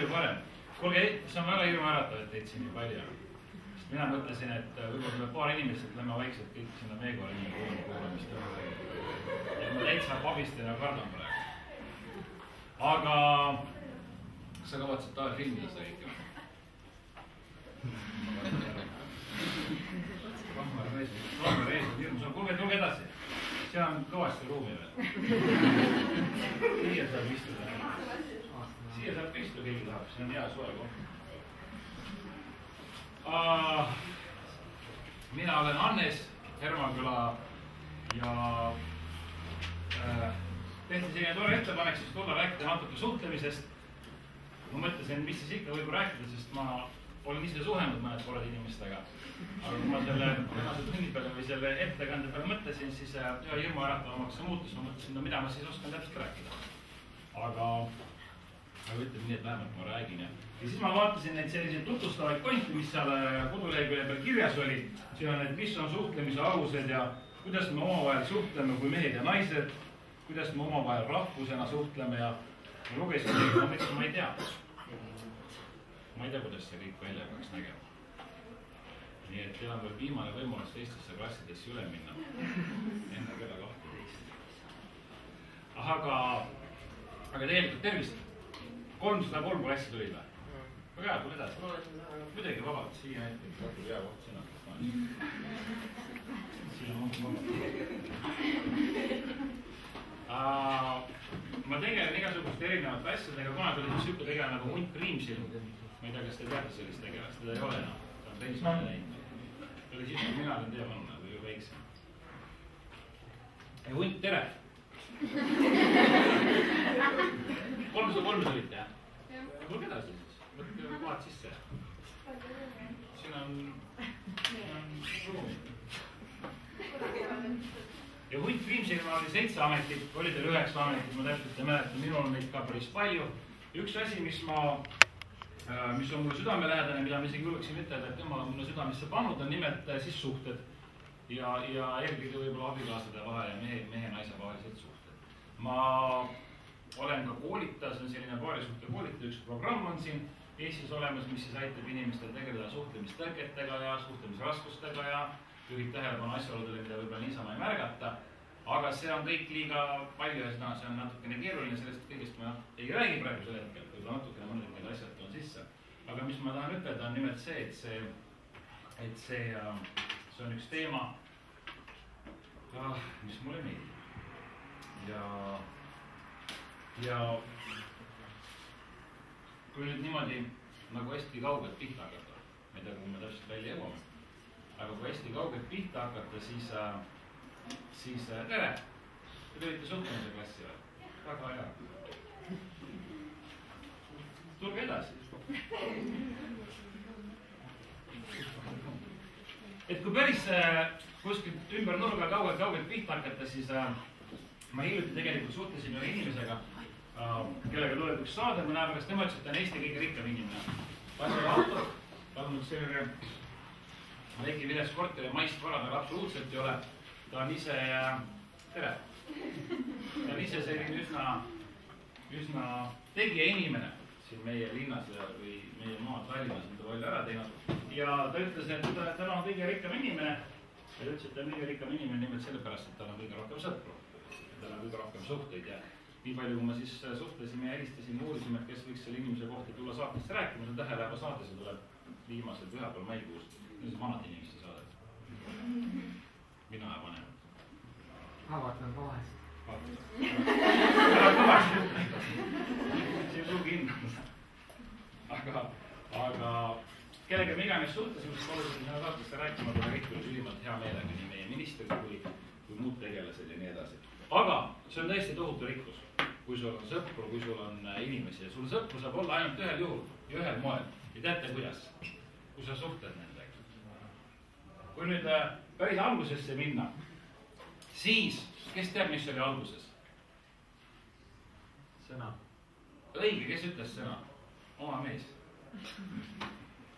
palju parem. Kuulge, see on väga hirmuäratav, et teid siin nii palju. Mina mõtlesin, et võib-olla tuleb paar inimest, et lähme vaikselt kõik sinna Meegole nii kuulamist. Et ma täitsa pabistan ja kardan praegu. Aga sa kavatsed talle filmida seda ikka? Kuulge, tulge edasi. Seal on kõvasti ruumi veel. Siia saab istuda. Siia saab istuda, keegi tahab. See on hea soe koht. Mina olen Hannes Hermaküla ja tehti selline tore ettepanek siis tulla rääkida natuke suhtlemisest. Ma mõtlesin, mis siis ikka võib rääkida, sest ma olen ise suhelnud mõned korrad inimestega. Aga kui ma selle tunni peale või selle ettekande peale mõtlesin, siis ühe hirmuäratavamaks see muutus. Ma mõtlesin, no mida ma siis oskan täpselt rääkida. Aga ütleme nii, et vähemalt ma räägin. Ja siis ma vaatasin neid selliseid tutvustavaid pointi, mis seal kodulehekülje peal kirjas oli. Siin on, et mis on suhtlemise alused ja kuidas me omavahel suhtleme kui mehed ja naised, kuidas me omavahel rahvusena suhtleme ja lugesin, ma mõtlesin, ma ei tea. Ma ei tea, kuidas see kõik välja peaks nägema. Nii et teil on veel viimane võimalus teistesse klassidesse üle minna. Enne kella 12. Aga tegelikult tervist. 303 klassi tuli või? Väga hea, tule edasi. Kuidagi vabalt siia näiteks. Vaatu hea koht sina. Siin on vabalt. Ma tegelen igasuguste erinevate asjadega. Kunagi oli siuke tegelane nagu Hunt Priimsil. Ma ei tea, kas te teate sellist tegelast. Teda ei ole enam. Ta on pensionile läinud. Ta oli siis, kui mina olin teie vanna või väiksem. Ja Hunt, tere! 303 olite, jah? Tulge edasi siis. Võtke kohad sisse. Siin on ruumi. Ja Hunt Priimsil oli 7 ametit, oli teil 9 ametit, ma täpselt ei mäleta, minul on neid ka päris palju. Üks asi, mis on mulle südamelähedane, mida ma isegi julgeksin ütelda, et jumal on mulle südamesse pannud, on nimelt siis suhted. Ja eelkõige võib-olla abikaasade vahel ja mehe ja naise vahelised suhted. Ma olen ka koolitaja, see on selline paarisuhte koolitaja, üks programm on siin Eestis olemas, mis siis aitab inimestel tegeleda suhtlemistõrgetega ja suhtlemisraskustega ja juhib tähelepanu asjaoludele, mida võib-olla niisama ei märgata. Aga see on kõik liiga palju ja see on natukene keeruline, sellest kõigest ma ei räägi praegusel hetkel, võib-olla natukene mõned need asjad on sisse. Aga mis ma tahan ütelda on nimelt see, et see on üks teema, mis mulle meeldib. Ja kui nüüd niimoodi nagu hästi kaugelt pihta hakata, ma ei tea, kuhu me täpselt välja jõuame, aga kui hästi kaugelt pihta hakata, siis tere, te tulite suhtlemise klassi või? Väga hea. Tulge edasi. Et kui päris kuskilt ümber nurga kaugelt pihta hakata, siis ma hiljuti tegelikult suhtlesin ühe inimesega, kellega tuleb üks saade, mõne aega, kas tema ütles, et ta on Eesti kõige rikkam inimene. Pasel autot, tal on selline väike vilets korter ja maist vara tal absoluutselt ei ole. Ta on ise, tere, ta on ise selline üsna tegija inimene siin meie linnas või meie maad Tallinnas on ta palju ära teinud. Ja ta ütles, et ta on kõige rikkam inimene. Ja ta ütles, et ta on kõige rikkam inimene nimelt sellepärast, et tal on kõige rohkem sõpru. Tal on kõige rohkem suhteid ja nii palju, kui ma siis suhtlesime ja helistasin ja uurisime, et kes võiks selle inimese kohta tulla saatesse rääkima. See on Tähelääva saate, see tuleb viimasel pühapäeval maikuus. See on vanad inimeste saadet. Mina ja vanem. Vaatan ka vahest. Ära kõvasti ütleda. See on suugi hinnanud. Aga kellega me iganes suhtlesime, siis oluliselt sinna saatesse rääkima, kui kõik tuli ülimalt hea meelega, nii meie minister kui muud tegelased ja nii edasi. Aga see on tõesti tohutu rikkus, kui sul on sõpru, kui sul on inimesi ja sul sõpru saab olla ainult ühel juhul ja ühel moel. Ja teate kuidas? Kui sa suhtled nendega. Kui nüüd päris algusesse minna, siis kes teab, mis oli alguses? Sõna. Õige, kes ütles sõna? Oma mees.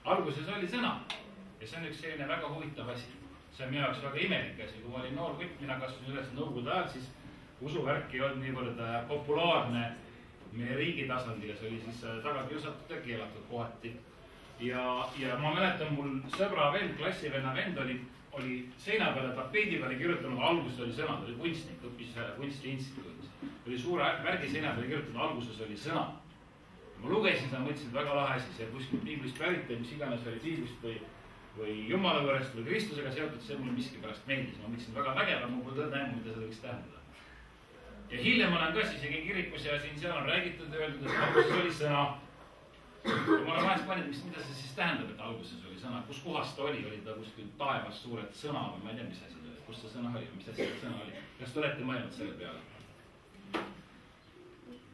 Alguses oli sõna ja see on üks selline väga huvitav asi. See on minu jaoks väga imelik asi. Kui ma olin noor kutt, mina kasvasin üles Nõukogude ajal, siis usuvärk ei olnud niivõrd populaarne meie riigi tasandil ja see oli siis tagakiusatud ja keelatud kohati. Ja ma mäletan, mul sõbra vend, klassivenna vend oli seina peale, tapeedi peale kirjutanud, alguses oli sõna, ta oli kunstnik, õppis kunstiinstituudis. Oli suure värgi seina peale kirjutanud, alguses oli sõna. Ma lugesin seda, mõtlesin, et väga lahe asi, see kuskilt piiblist pärit ja mis iganes oli piiblist või Jumala juurest või Kristusega seotud, see mulle miskipärast meeldis. Ma mõtlesin, väga vägev, ma pole tõed näinud, mida seda võiks tähendada. Ja hiljem olen ka isegi kirikus ja seal on räägitud ja öeldud, et alguses oli sõna. Ma olen vahest pannud, mida see siis tähendab, et alguses oli sõna, kus kohas ta oli ta kuskil taevas suured sõna või ma ei tea, mis asi ta oli, kus see sõna oli, mis asi see sõna oli. Kas te olete mõelnud selle peale?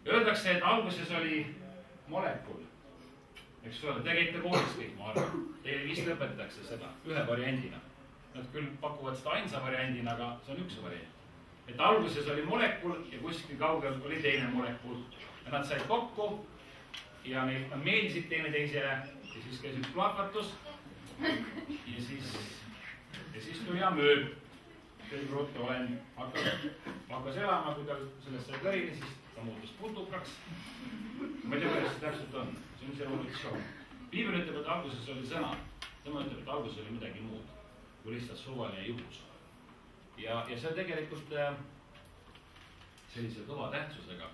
Öeldakse, et alguses oli molekul, eks ole, te käite koolis kõik, ma arvan, teile vist õpetatakse seda ühe variandina. Nad küll pakuvad seda ainsa variandina, aga see on üks variant. Et alguses oli molekul ja kuskil kaugel oli teine molekul ja nad said kokku ja nad meeldisid teineteisele ja siis käis üks plahvatus ja siis tuli amööb. Selge ruttu hakkas elama, kui tal sellest sai kõrini, siis ta muutus putukaks. Ma ei tea, kuidas see täpselt on. See on see evolutsioon. Piibel ütleb, et alguses oli sõna. Tema ütleb, et alguses oli midagi muud kui lihtsalt suvaline juhus. Ja see tegelikult sellise kõva tähtsusega.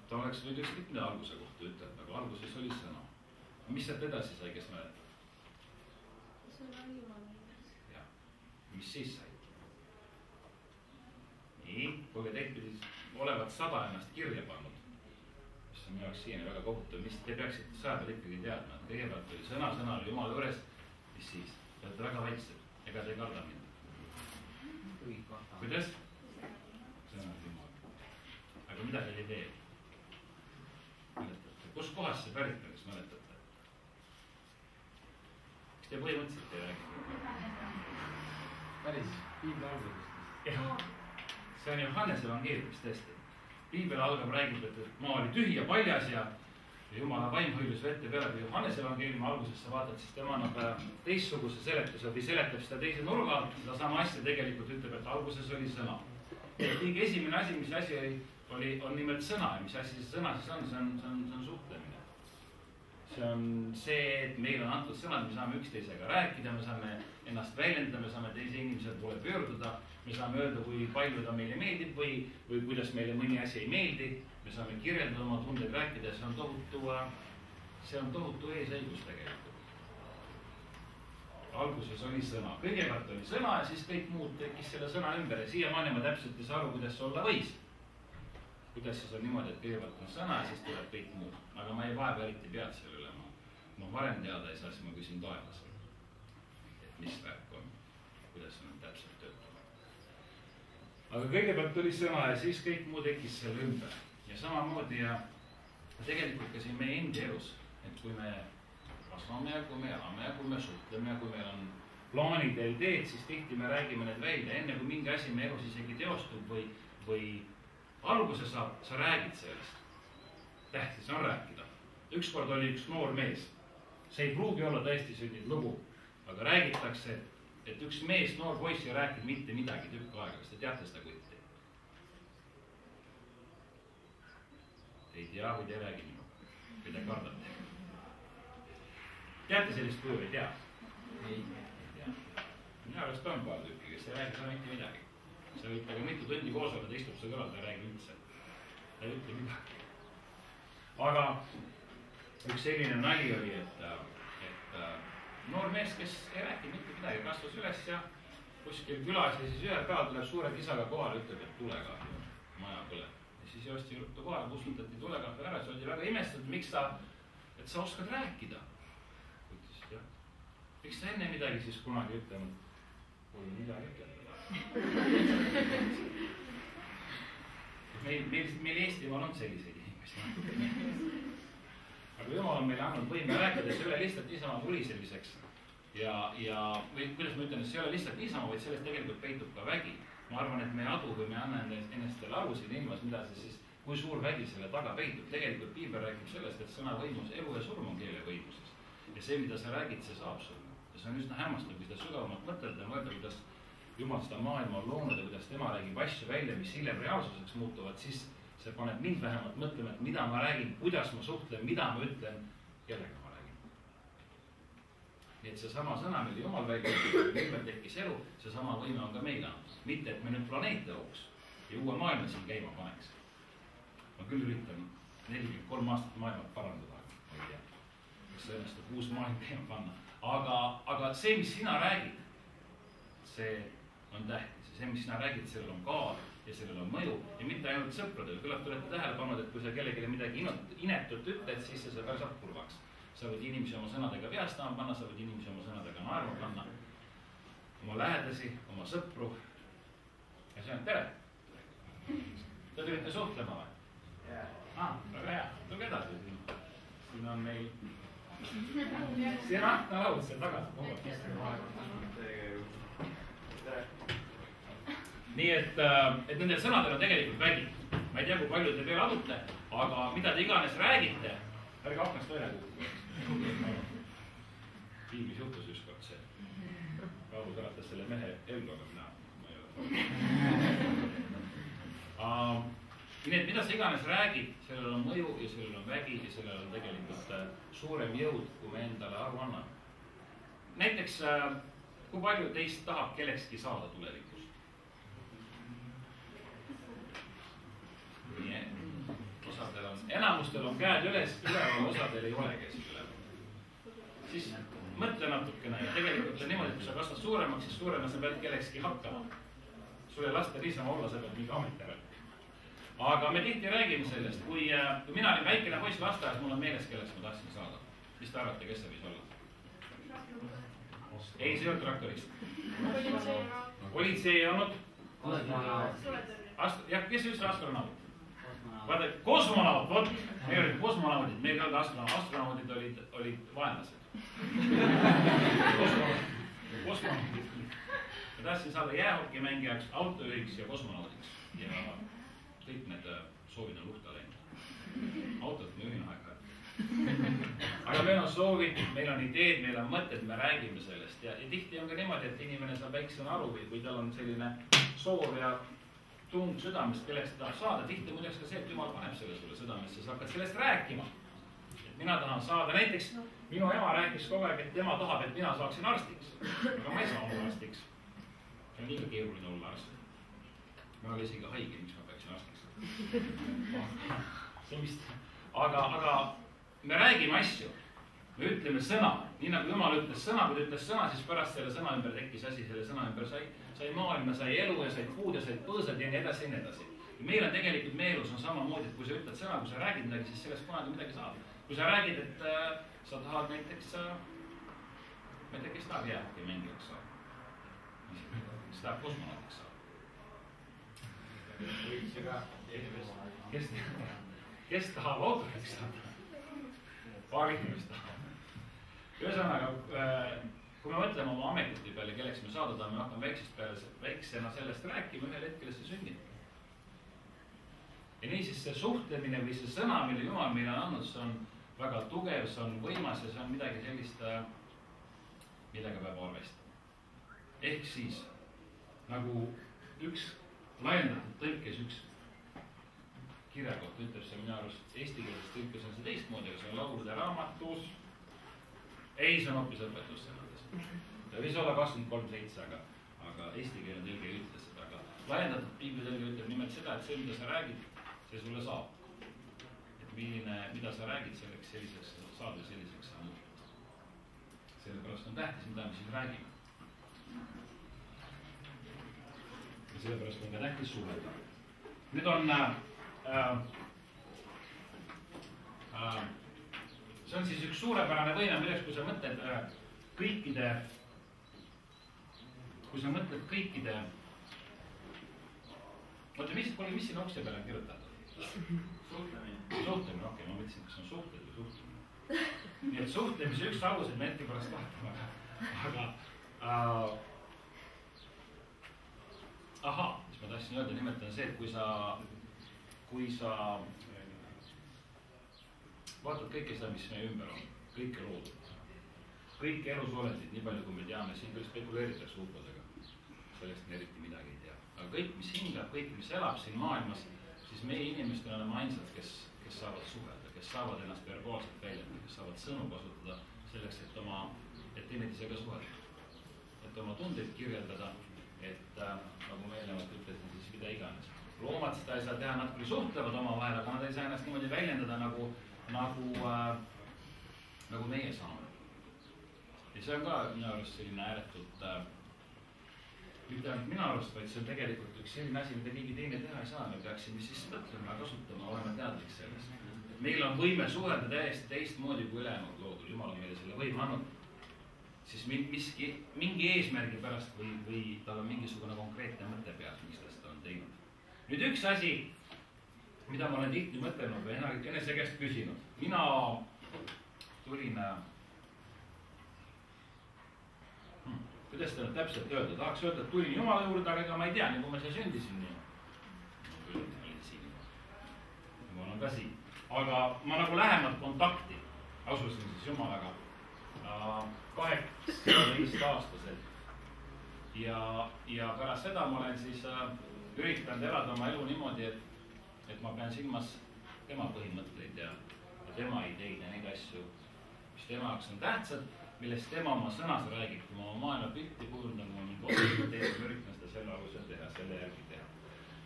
Ta oleks võid ükskõik mida alguse kohta ütelda, aga alguses oli sõna. Mis sealt edasi sai, kes mäletab? Sõna Jumala juures. Jah. Mis siis sai? Nii, kui teid pidi olevat 100 ennast kirja pannud, mis on minu jaoks siiani väga kohutav, mis te peaksite 100 peal ikkagi teadma, et kõigepealt oli sõna oli Jumala juures, mis siis? Te olete väga vaiksed, ega te ei karda mind. Kuidas? Sõna on Jumal. Aga mida teil ei tee? Mäletate? Kus kohas see pärit on, kas mäletate? Kas te põhimõtteliselt ei räägi? Päris piibli algusest. See on Johannese evangeeliumis tõesti. Piibel algab, räägib, et maa oli tühi ja paljas ja Jumala vaim hõilus vette peale. Kui Johannese evangeeliumi alguses sa vaatad, siis tema annab teistsuguse seletuse või seletab seda teise nurga. Seda sama asja tegelikult ütleb, et alguses oli sõna. Kõige esimene asi, mis asi on nimelt sõna. Ja mis asi see sõna siis on? See on suhtlemine. See on see, et meil on antud sõnad, me saame üksteisega rääkida, me saame ennast väljendada, me saame teise inimese poole pöörduda, me saame öelda, kui palju ta meile meeldib või kuidas meile mõni asi ei meeldi, me saame kirjeldada oma tundeid rääkida ja see on tohutu eesõigus tegelikult. Alguses oli sõna, kõigepealt oli sõna ja siis kõik muud tekkis selle sõna ümber ja siiamaani ma täpselt ei saa aru, kuidas see olla võis. Kuidas siis on niimoodi, et kõigepealt on sõna ja siis tuleb kõik muud. Aga ma ei vaeva eriti pead selle üle. Ma varem teada ei saa, siis ma küsin taevas. Et mis värk on, kuidas on täpselt töötama. Aga kõigepealt tuli sõna ja siis kõik muu tekkis selle ümber. Ja samamoodi ja tegelikult ka siin meie endi elus, et kui me kasvame ja kui me elame ja kui me suhtleme ja kui meil on plaanid ja ideed, siis tihti me räägime need välja. Enne kui mingi asi me elus isegi teostub või alguse saab, sa räägid sellest. Tähtis on rääkida. Ükskord oli üks noor mees. See ei pruugi olla tõesti sündinud lugu, aga räägitakse, et üks mees, noor poiss ei rääkinud mitte midagi tükk aega. Kas te teate seda kutti? Te ei tea või te ei räägi minuga? Või te kardate? Teate sellist kuju, ei tea? Ei tea. Mina arvast on paar tükki, kes ei räägi seda mitte midagi. Sa võid taga mitu tundi koos olla, ta istub su kõrval, ta ei räägi üldse. Ta ei ütle midagi. Aga üks selline nali oli, et noor mees, kes ei rääkinud mitte midagi, kasvas üles ja kuskil külas ja siis ühel päeval tuleb suure kisaga kohale, ütleb, et tulekahju, maja põleb. Ja siis joosti ruttu kohale, kustutati tulekahju ära, see oli väga imestatud, miks et sa oskad rääkida. Ütlesid, jah. Miks sa enne midagi siis kunagi ütlenud? Pole midagi ütelda. Meil Eestimaal on selliseid inimesi. Aga Jumal on meile andnud võime rääkida, see ei ole lihtsalt niisama mulisemiseks. Või kuidas ma ütlen, et see ei ole lihtsalt niisama, vaid sellest tegelikult peitub ka vägi. Ma arvan, et me ei adu või me anname ennastele aru siin ilmas, mida see siis, kui suur vägi selle taga peitub. Tegelikult Piibel räägib sellest, et sõna võimus, elu ja surm on keele võimuses. Ja see, mida sa räägid, see saab sulle. Ja see on üsna hämmastav, kui seda sügavamalt mõtelda, kuidas Jumal seda maailma on loonud ja kuidas tema räägib asju välja, mis hiljem reaalsuseks muutuvad, siis see paneb mind vähemalt mõtlema, et mida ma räägin, kuidas ma suhtlen, mida ma ütlen, kellega ma räägin. nii et seesama sõna, mille Jumal välja ütles, ümber tekkis elu, seesama võime on ka meile andnud. mitte, et me nüüd planeete looks ja uue maailma siin käima paneks. ma küll üritan 43 aastat maailmat parandada, ma ei tea, kas see õnnestub uus maailm käima panna. aga see, mis sina räägid, see on tähtis ja see, mis sina räägid, sellel on kaal ja sellel on mõju ja mitte ainult sõpradel. küllap te olete tähele pannud, et kui sa kellelegi midagi inetut ütled, siis see päris saab kurvaks. sa võid inimesi oma sõnadega vihastama panna, sa võid inimesi oma sõnadega naerma panna, oma lähedasi, oma sõpru. ja see on tere. Te tulite suhtlema või? Väga hea, tulge edasi. siin on meil see rahtalaud seal taga. nii et nendel sõnadel on tegelikult vägi. ma ei tea, kui palju te veel adute, aga mida te iganes räägite, ärge aknast välja kukuge. Piiblis juhtus ükskord see. Paulus äratas selle mehe ellu, aga mina ei ole. nii et mida sa iganes räägid, sellel on mõju ja sellel on vägi ja sellel on tegelikult suurem jõud, kui me endale aru anname. näiteks, kui palju teist tahab kellekski saada tulevikus? nii, osadel on, enamustel on käed üleval, osadel ei ole käsi üleval. siis mõtle natukene ja tegelikult on niimoodi, et kui sa kasvad suuremaks, siis suurema sa pead kellekski hakkama. sul ei lasta niisama olla, sa pead mingi ameti ära. aga me tihti räägime sellest, kui mina olin väikene poiss lasteaias, mul on meeles, kelleks ma tahtsin saada. mis te arvate, kes see võis olla? ei, see ei olnud traktorist. politsei ei olnud. jah, kes ütles astronaut? vaata, kosmonaut, vot, meil olid kosmonaudid, meil ei olnud astronaudid olid vaenlased. kosmonaudid. ma tahtsin saada jäähokimängijaks, autojuhiks ja kosmonaudiks ja kõik need soovid on luhta läinud. autot ma juhin aeg-ajalt. aga meil on soovid, meil on ideed, meil on mõtted, me räägime sellest ja tihti on ka niimoodi, et inimene saab väiksena aru või tal on selline soov ja tung südamest, kelleks ta tahab saada. tihti muideks ka see, et Jumal paneb selle sulle südamesse, sa hakkad sellest rääkima. et mina tahan saada, näiteks minu ema rääkis kogu aeg, et tema tahab, et mina saaksin arstiks. aga ma ei saa olla arstiks. see on liiga keeruline olla arst. ma olen isegi haige, miks ma peaksin arstiks. see vist, aga me räägime asju, me ütleme sõna, nii nagu Jumal ütles sõna, kui ta ütles sõna, siis pärast selle sõna ümber tekkis asi, selle sõna ümber sai maailma, sai elu ja said puud ja said põõsad ja nii edasi ja nii edasi. meil on tegelikult meie elus on samamoodi, et kui sa ütled sõna, kui sa räägid midagi, siis sellest kunagi midagi saab. kui sa räägid, et sa tahad näiteks, ma ei tea, kes tahab jäähoki mängijaks saada, kes tahab kosmonaudiks saada, kes tahab autojuhiks saada, paar inimest tahab. ühesõnaga, kui me mõtleme oma ametite peale, kelleks me saada tahame, hakkame väiksena sellest rääkima, ühel hetkel see sünnib. ja niisiis see suhtlemine või see sõna, mille Jumal meile on andnud, see on väga tugev, see on võimas ja see on midagi sellist, millega peab arvestama. ehk siis nagu üks laiendatud tõlkes, üks kirjakoht ütleb see minu arust eesti keeles tõlkes on see teistmoodi, aga see on laulude raamatus. ei, see on hoopis õpetussõnades. ta võis olla 23.7, aga eesti keele tõlge ei ütle seda, aga laiendatud piiblitõlge ütleb nimelt seda, et see, mida sa räägid, see sulle saab. et mida sa räägid selleks, selliseks saad ja selliseks sa muutud. sellepärast on tähtis, mida me siin räägime. ja sellepärast on ka tähtis suhelda. nüüd on see on siis üks suurepärane võime, milleks, kui sa mõtled kõikide, oota, mis siin ukse peale on kirjutatud? Suhtlemine, okei, ma mõtlesin, kas on suhted või suhtlemine. nii et suhtlemise üks aluseid me hetke pärast vaatame, aga mis ma tahtsin öelda, nimelt on see, et kui sa vaatad kõike seda, mis meie ümber on, kõike loodud, kõik elusolendid, nii palju kui me teame, siin küll spekuleeritakse ufodega, sellest me eriti midagi ei tea. aga kõik, mis hingab, kõik, mis elab siin maailmas, siis meie inimestena oleme ainsad, kes saavad suhelda, kes saavad ennast verbaalselt väljendada, kes saavad sõnu kasutada selleks, et teineteisega suhelda. Et oma tundeid kirjeldada, et nagu ma eelnevalt ütlesin, siis mida iganes. Loomad seda ei saa teha, nad küll suhtlevad omavahel, aga nad ei saa ennast niimoodi väljendada nagu meie saame. Ja see on ka minu arust selline ääretult, mitte ainult minu arust, vaid see on tegelikult üks selline asi, mida keegi teine teha ei saa. Me peaksime siis mõtlema, kasutama, olema teadlik sellest. Et meil on võime suhelda täiesti teistmoodi kui ülejäänud loodul. Jumal on meile selle võime andnud. Siis mingi eesmärgi pärast või tal on mingisugune konkreetne mõte peas, mis ta seda on teinud. Nüüd üks asi, mida ma olen tihti mõtelnud või enese käest küsinud. Mina tulin, kuidas seda nüüd täpselt öelda, tahaks öelda, et tulin Jumala juurde, aga ega ma ei tea, nagu ma siia sündisin. Ma olen ka siin. Aga ma nagu lähemalt kontakti asusin siis Jumalaga 18-aastaselt. Ja pärast seda ma olen siis üritanud elada oma elu niimoodi, et ma pean silmas tema põhimõtteid ja tema ideid ja neid asju, mis tema jaoks on tähtsad, millest tema oma sõnas räägib, kui ma oma maailma pilti kujundan, kui ma mingi otsused teen, ma üritan seda selle alusel teha, selle järgi teha.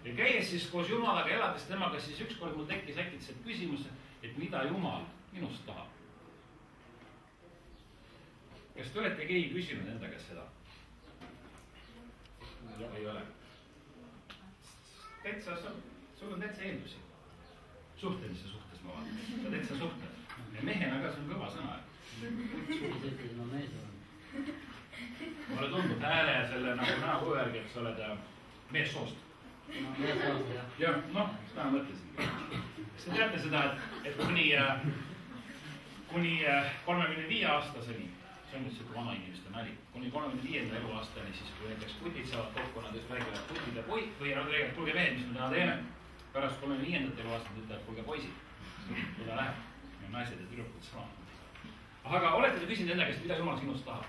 Ja käies siis koos Jumalaga elades temaga, siis ükskord mul tekkis äkitselt küsimus, et mida Jumal minust tahab. Kas te olete keegi küsinud enda käest seda? Ei ole. Sul on täitsa eeldusi. Suhtlemise suhtes ma vaatan. Sa täitsa suhtled. Ja mehena ka, see on kõva sõna. Suhteliselt ma mees olen. Mulle tundub hääle ja selle nagu näogu järgi, et sa oled meessoost. Meessoost, jah. Ja, noh, seda ma mõtlesin. Kas te teate seda, et kuni 35-aastaseni, see on nüüd siuke vana inimeste nali, kuni 35. eluaastani, siis kui näiteks putid saavad kokku, nad räägivad putide või nad räägivad, kuulge mehed, mis me täna teeme. Pärast 35. eluaastani ütlevad, kuulge poisid, kuida läheb. Ja naised ja tüdrukud sama. Aga olete te küsinud enda käest, mida Jumal sinust tahab?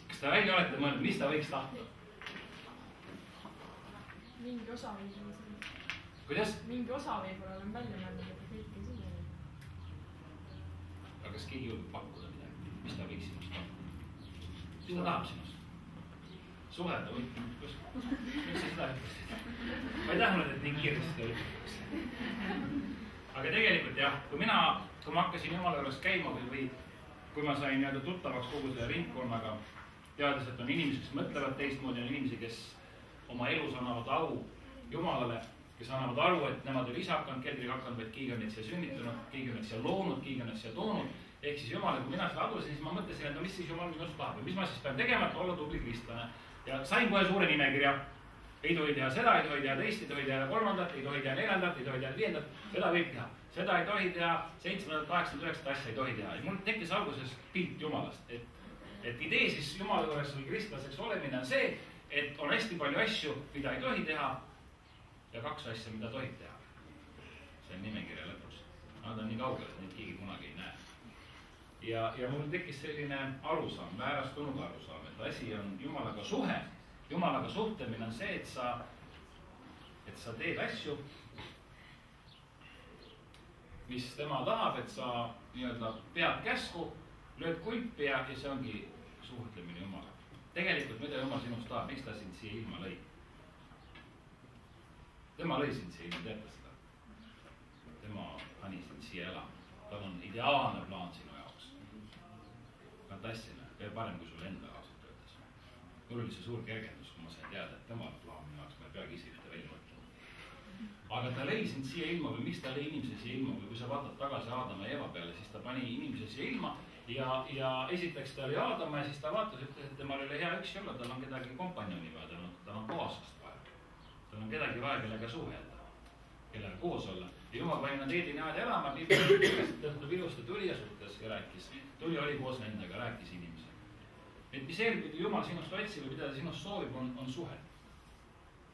Kas te välja olete mõelnud, mis ta võiks tahta? Mingi osa võib-olla. Kuidas? Mingi osa võib-olla olen välja mõelnud, et kõik ei suhe. Aga kas keegi julgeb pakkuda midagi? Mis ta võiks sinust tahta? Mis ta tahab sinust? Suhelda või? Mis sa seda ütlesid? Ma ei tahtnud, et nii kiiresti ta ütleks. Aga tegelikult jah, kui ma hakkasin Jumala juures käima või kui ma sain tuttavaks kogu selle ringkonnaga, teades, et on inimesi, kes mõtlevad teistmoodi, on inimesi, kes oma elus annavad au Jumalale, kes annavad aru, et nemad ei ole ise hakanud keldriga hakanud, vaid keegi on neid siia sünnitanud, keegi on neid siia loonud, keegi on neid siia toonud. Ehk siis Jumala, kui mina seda adusin, siis ma mõtlesin, et no mis siis Jumal minust tahab ja mis ma siis pean tegema, et olla tubli kristlane. Ja sain kohe suure nimekirja. Ei tohi teha seda, ei tohi teha teist, ei tohi teha kolmandat, ei tohi teha neljandat, ei tohi teha viiendat. Seda võib teha. Seda ei tohi teha, 7, 8, 9 asja ei tohi teha. Ja mul tekkis alguses pilt Jumalast, et idee siis Jumala juures või kristlaseks olemine on see, et on hästi palju asju, mida ei tohi teha ja 2 asja, mida tohib teha. See on nimekirja lõpus. Nad on nii kaugel, et neid keegi kunagi ei näe. Ja mul tekkis selline arusaam, väärastunud arusaam, et asi on Jumalaga suhe. Jumalaga suhtlemine on see, et sa teed asju, mis tema tahab, et sa nii-öelda pead käsku, lööd kulpi ja see ongi suhtlemine Jumalaga. Tegelikult mida Jumal sinust tahab, miks ta sind siia ilma lõi? Tema lõi sind siia ilma, teate seda? Tema pani sind siia elama. Tal on ideaalne plaan sinu jaoks. Fantastiline, veel parem kui sul enda ausalt öeldes. Mul oli see suur kergendus, kui ma sain teada, et tema plaan minu jaoks, ma ei peagi ise ühte välja mõtlema. Aga ta lõi sind siia ilma või miks ta lõi inimese siia ilma või kui sa vaatad tagasi Aadama ja Eeva peale, siis ta pani inimese siia ilma ja esiteks ta oli Aadama ja siis ta vaatas, ütles, et temal oli hea üksi olla, tal on kedagi kompanjoni vaja, tal on kaaslast vaja. Tal on kedagi vaja, kellega suhelda, kellega koos olla. Ja Jumal pani nad Eedini-aeda elama, tõhtab ilusti tuli ja suhtles ja rääkis. Tuli oli koos nendega, rääkis inimesega. Et mis eelpidi Jumal sinust otsib ja mida ta sinust soovib, on suhe.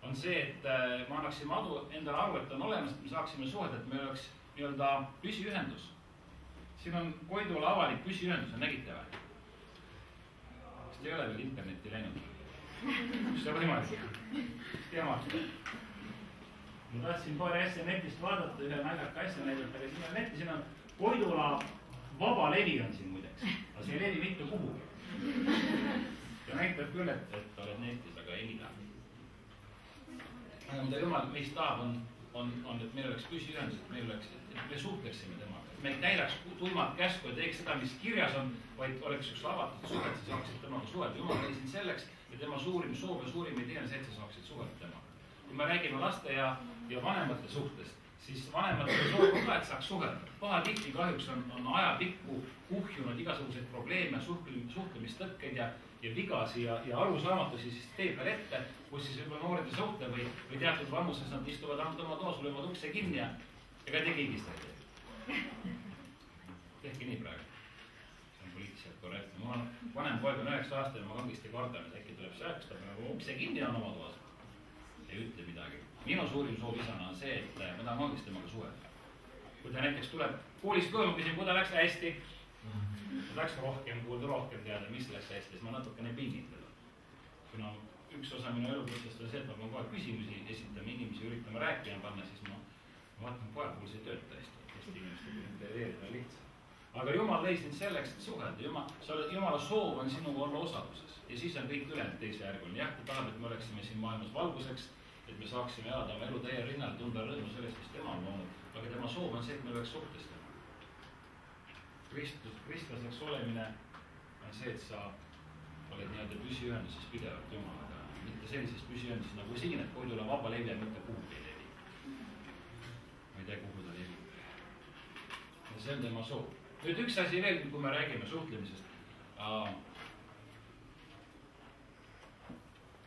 On see, et me annaksime endale aru, et on olemas, et me saaksime suhelda, et meil oleks nii-öelda püsiühendus. Siin on Koidul avalik püsiühendus, nägite või? Kas te ei ole veel internetti läinud? Kus see võimalik? Teemad. ma tahtsin paari asja netist vaadata, ühe naljaka asja näidata, aga siin on netti, siin on Koidula vaba levi on siin muideks, aga see ei levi mitte kuhugi. ja näitab küll, et oled netis, aga ei midagi. aga mida Jumal meist tahab, on, et meil oleks püsiühendus, et meil oleks, et me suhtleksime temaga. Et me ei täidaks tuimalt käsku ja teeks seda, mis kirjas on, vaid oleks üks avatud suhe, et sa saaksid temaga suhelda. Jumal tegi sind selleks ja tema suurim soov ja suurim idee on see, et sa saaksid suhelda temaga. Kui me räägime laste ja vanemate suhtest, siis vanematel soov on ka, et saaks suhelda. Pahatihti kahjuks on ajapikku kuhjunud igasuguseid probleeme, suhtlemistõkkeid ja vigasi ja arusaamatusi siis tee peal ette, kus siis võib-olla noored ei suhtle või teatud vanuses nad istuvad ainult oma toas, löövad ukse kinni ja ega te keegi seda ei tee. Tehke nii praegu. See on poliitiliselt korrektne. Mul on vanem poeg on 9 aastane ja ma kangesti kardan, et äkki tuleb see aeg, kui ukse kinni on oma toas. Ei ütle midagi. Minu suurim soov isana on see, et ma tahan kangesti temaga suhelda. Kui ta näiteks tuleb koolist kõõma, küsin, kui ta läks hästi. Ta läks rohkem, kuulda rohkem teada, mis läks hästi, siis ma natukene pingin teda. Kuna üks osa minu eluprotsessist on see, et ma pean kohe küsimusi esitama, inimesi üritama rääkima panna, siis ma vaatan kohe, kuul see tööta hästi. Eesti inimestega integreerida lihtsalt. Aga Jumal lõi sind selleks, et suhelda. Jumala soov on sinuga olla osaluses. Ja siis on kõik ülejäänud teisejärguline. Jah, ta tahab, et me oleksime siin maailmas valguseks, et me saaksime elada oma elu täie rinnal, tunda rõõmu sellest, mis tema on loonud. Aga tema soov on see, et me oleks suhtes tema. Kristlaseks olemine on see, et sa oled nii-öelda püsiühenduses pidevalt Jumalaga. Mitte sellises püsiühenduses nagu siin, et Koidula vaba levi ja mitte kuhugi ei levi. Ma ei tea, kuhu ta levi. Ja see on tema soov. Nüüd üks asi veel, kui me räägime suhtlemisest.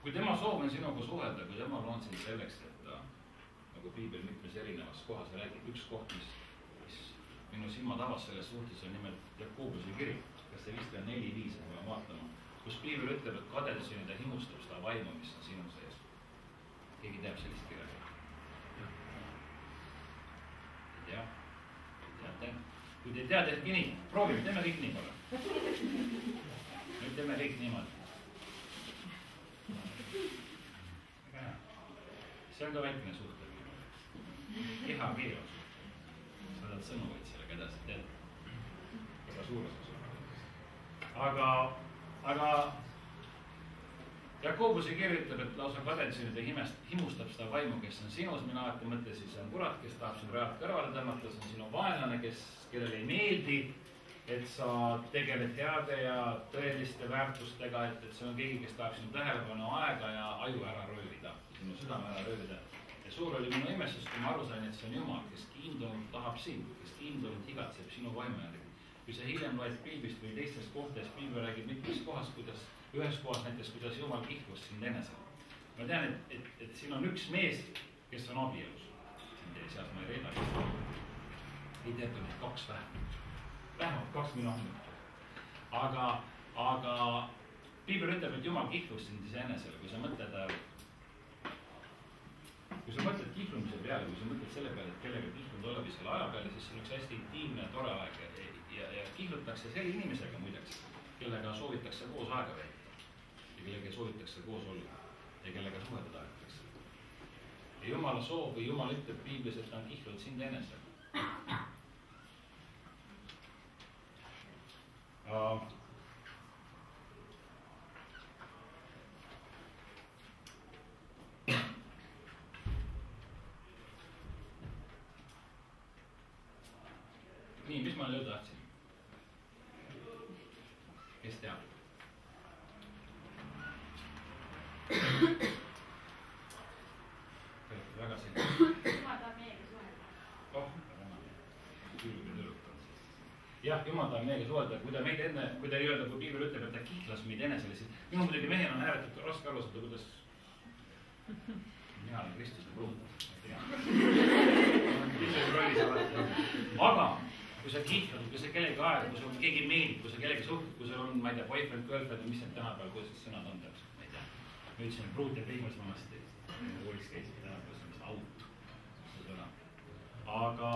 Kui tema soov on sinuga suhelda, kui tema on sind selleks, et nagu Piibel mitmes erinevas kohas räägib, üks koht, mis minu silma tavas selles suhtes on nimelt Jakobuse kiri. Kas see vist on 4-5, kui me vaatama, kus Piibel ütleb, et kadeduseni ta himustab seda vaimu, mis on sinu sees. Keegi teab sellist kirja? Ei tea? Teate? Kui te teate, et nii, proovime, teeme kõik nii pole. Nüüd teeme kõik niimoodi. See on ka väikene suhtlemine. Keha keel on suhtlemine. Sa oled sõnuvaid sellega edasi, tead. Väga suures osas. Aga Jakobuse kiri ütleb, et lausa kadeduseni ta himustab seda vaimu, kes on sinus. Mina alati mõtlesin, see on kurat, kes tahab sind rajalt kõrvale tõmmata, see on sinu vaenlane, kellele ei meeldi, et sa tegeled heade ja tõeliste väärtustega, et see on keegi, kes tahab sinu tähelepanu aega ja aju ära röövida, sinu südame ära röövida. Ja suur oli minu imestus, kui ma aru sain, et see on Jumal, kes kiindunult tahab sind, kes kiindunult igatseb sinu vaimu järgi. Kui sa hiljem loed Piiblist või teistes kohtades, Piibel räägib mitmes kohas, ühes kohas näiteks, kuidas Jumal kihlus sind enesele. Ma tean, et siin on üks mees, kes on abielus. Siin teie seas ma ei reeda. Ei teata neid 2 vähemalt. Vähemalt 2 minu andnud. Aga Piibel ütleb, et Jumal kihlus sind enesele. Kui sa mõtled kihlumise peale, kui sa mõtled selle peale, et kellega kihlunud olla või selle aja peale, siis see on üks hästi intiimne ja tore aeg. Ja kihlutakse selle inimesega muideks, kellega soovitakse koos aega veeta. Ja kellega soovitakse koos olla. Ja kellega suhelda tahetakse. Ja Jumala soov või Jumal ütleb Piiblis, et ta on kihlunud sind enesele. Nii, mis ma nüüd tahtsin? Kes teab? Väga selge. Jumal tahab meiega suhelda. Jah, Jumal tahab meiega suhelda, kui ta meid enne, kui ta ei öelda, kui Piibel ütleb, et ta kihlas meid enesele, siis minu muidugi mehena on ääretult raske aru saada, kuidas mina olen Kristuse pruun. Aga kui sa kihlad, kui sa kellegi aega, kui sul keegi meeldib, kui sa kellegi suhtled, kui sul on, ma ei tea, boyfriend, girlfriend, mis need tänapäeval, kuidas sõnad on täpselt, ma ei tea. Ma ütlesin, pruut ja priimas vanasti, koolis käisid tänapäeval, mis aut, see sõna. Aga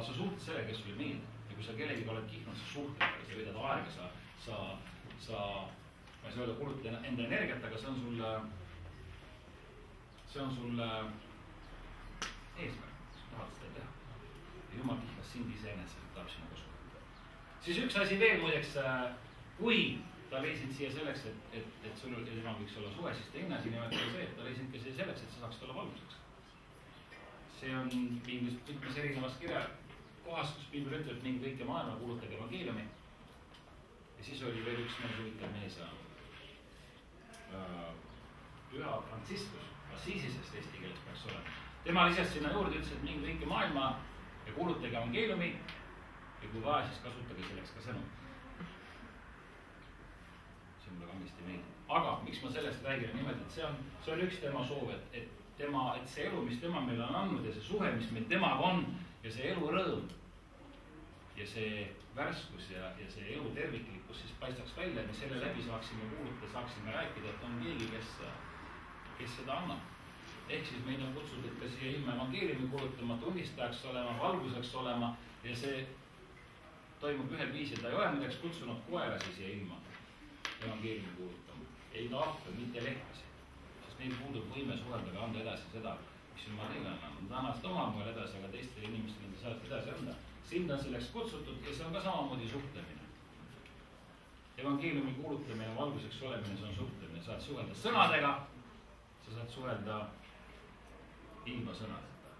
sa suhtled selle, kes sulle meeldib. Ja kui sa kellegi oled kihlanud, sa suhtled, aga sa võidad aega, ma ei saa öelda, kuluta enda energiat, aga see on sulle siis üks asi veel muideks, kui ta leidsid siia selleks, et sul tema võiks olla suhe, siis teine asi nimelt on see, et ta leidsid ka siia selleks, et sa saaksid olla valguseks. see on mitmes erinevas kirjakohas, kus Piibel ütleb, et minge kõike maailma, kuulutage evangeeliumi. Ja siis oli veel üks mees huvitav mees, Püha Franciscus, Assisisest eesti keeles peaks olema. Tema lisas sinna juurde, ütles, et minge kõike maailma ja kuulutage evangeeliumi ja kui vaja, siis kasutage selleks ka sõnu. See mulle kangesti meeldib. Aga miks ma sellest räägin nimelt, et see on üks tema soov, et see elu, mis tema meile on andnud ja see suhe, mis meil temaga on ja see elu rõõm ja see värskus ja see elu terviklikkus siis paistaks välja, et me selle läbi saaksime kuulutada, saaksime rääkida, et on keegi, kes seda annab. Ehk siis meid on kutsutud ka siia ilma evangeeliumi kuulutama, tunnistajaks olema, valguseks olema ja see toimub ühel viisil. Ta ei ole muideks kutsunud koerasi siia ilma evangeeliumi kuulutama. Ei tahta, mitte lehmasi. Sest neil puudub võime suhelda ja anda edasi seda, mis Jumal neile on andnud. Nad annavad omal moel edasi, aga teistele inimestele nad saavad edasi anda. Sind on selleks kutsutud ja see on ka samamoodi suhtlemine. Evangeeliumi kuulutamine, valguseks olemine, see on suhtlemine. Saad suhelda sõnadega, sa saad suhelda ilma sõnadeta.